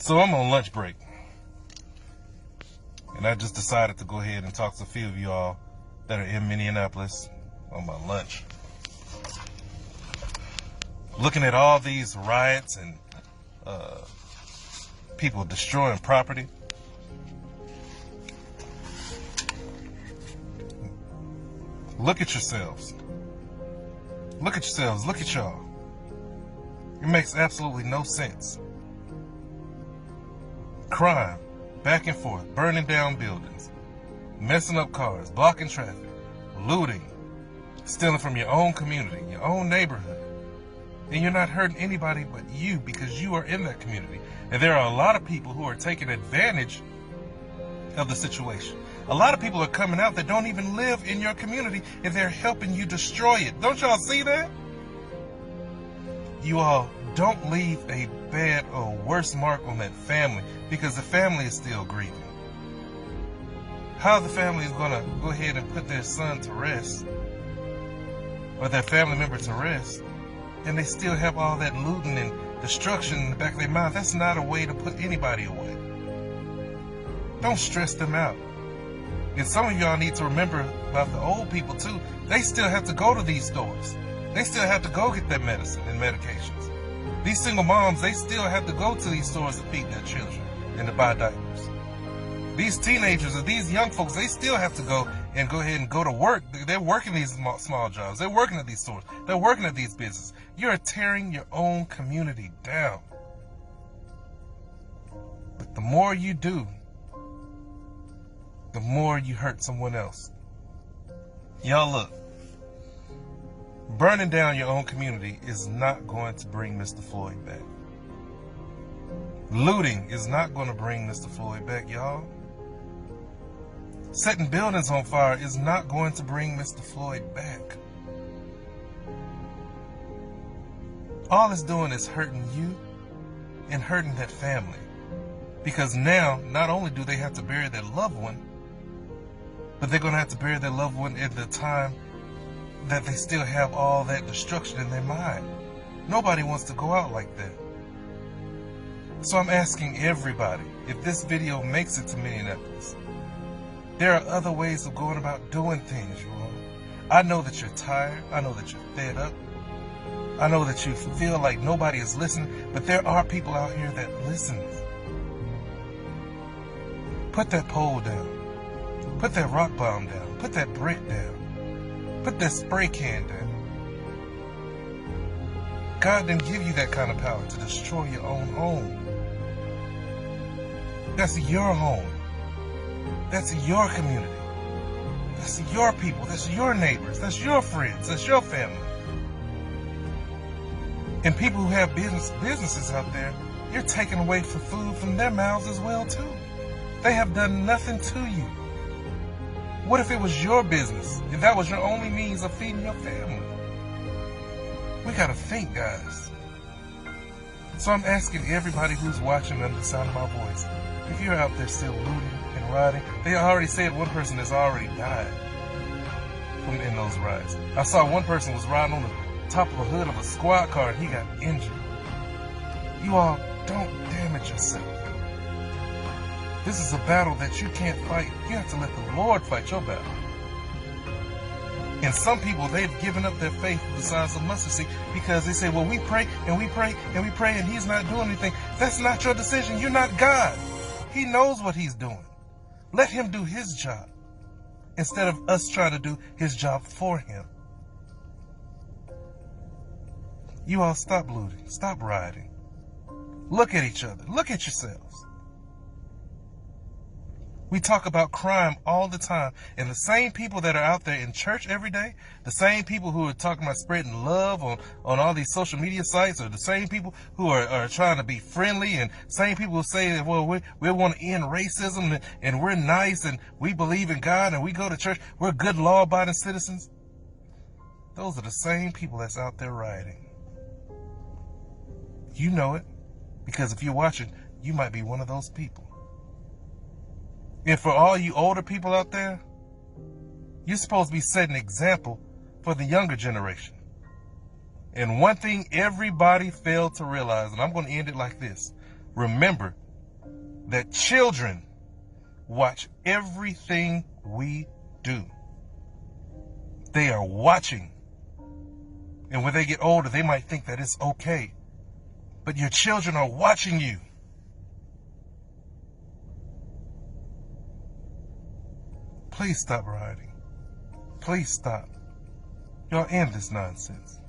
So I'm on lunch break, and I just decided to go ahead and talk to a few of y'all that are in Minneapolis on my lunch. Looking at all these riots and people destroying property. Look at yourselves. Look at yourselves. Look at y'all. It makes absolutely no sense. Crime, back and forth, burning down buildings, messing up cars, blocking traffic, looting, stealing from your own community, your own neighborhood. And you're not hurting anybody but you because you are in that community. And there are a lot of people who are taking advantage of the situation. A lot of people are coming out that don't even live in your community and they're helping you destroy it. Don't y'all see that? You all don't leave a bad or worse mark on that family because the family is still grieving. How the family is going to go ahead and put their son to rest or their family member to rest and they still have all that looting and destruction in the back of their mind? That's not a way to put anybody away. Don't stress them out. And some of y'all need to remember about the old people too. They still have to go to these stores. They still have to go get their medicine and medications. These single moms, they still have to go to these stores to feed their children and to buy diapers. These teenagers or these young folks, they still have to go ahead and go to work. They're working these small jobs. They're working at these stores. They're working at these businesses. You're tearing your own community down. But the more you do, the more you hurt someone else. Y'all look, burning down your own community is not going to bring Mr. Floyd back. Looting is not going to bring Mr. Floyd back, y'all. Setting buildings on fire is not going to bring Mr. Floyd back. All it's doing is hurting you and hurting that family. Because now, not only do they have to bury their loved one, but they're going to have to bury their loved one at the time that they still have all that destruction in their mind. Nobody wants to go out like that. So I'm asking everybody, if this video makes it to Minneapolis, there are other ways of going about doing things, you all. I know that you're tired. I know that you're fed up. I know that you feel like nobody is listening, but there are people out here that listen. Put that pole down. Put that rock bomb down. Put that brick down. Put that spray can down. God didn't give you that kind of power to destroy your own home. That's your home. That's your community. That's your people. That's your neighbors. That's your friends. That's your family. And people who have businesses out there, you're taking away food from their mouths as well too. They have done nothing to you. What if it was your business? If that was your only means of feeding your family? We gotta think, guys. So I'm asking everybody who's watching under the sound of my voice, if you're out there still looting and rioting, they already said one person has already died in those riots. I saw one person was riding on the top of the hood of a squad car and he got injured. You all don't damage yourself. This is a battle that you can't fight. You have to let the Lord fight your battle. And some people, they've given up their faith the size of mustard seed because they say, well, we pray and we pray and we pray and he's not doing anything. That's not your decision. You're not God. He knows what he's doing. Let him do his job instead of us trying to do his job for him. You all stop looting. Stop rioting. Look at each other. Look at yourselves. We talk about crime all the time. And the same people that are out there in church every day, the same people who are talking about spreading love on all these social media sites, are the same people who are trying to be friendly, and same people who say that, well, we want to end racism and we're nice and we believe in God and we go to church. We're good law-abiding citizens. Those are the same people that's out there rioting. You know it, because if you're watching, you might be one of those people. And for all you older people out there, you're supposed to be setting an example for the younger generation. And one thing everybody failed to realize, and I'm going to end it like this. Remember, that children watch everything we do. They are watching. And when they get older, they might think that it's okay. But your children are watching you. Please stop rioting. Please stop. Y'all end this nonsense.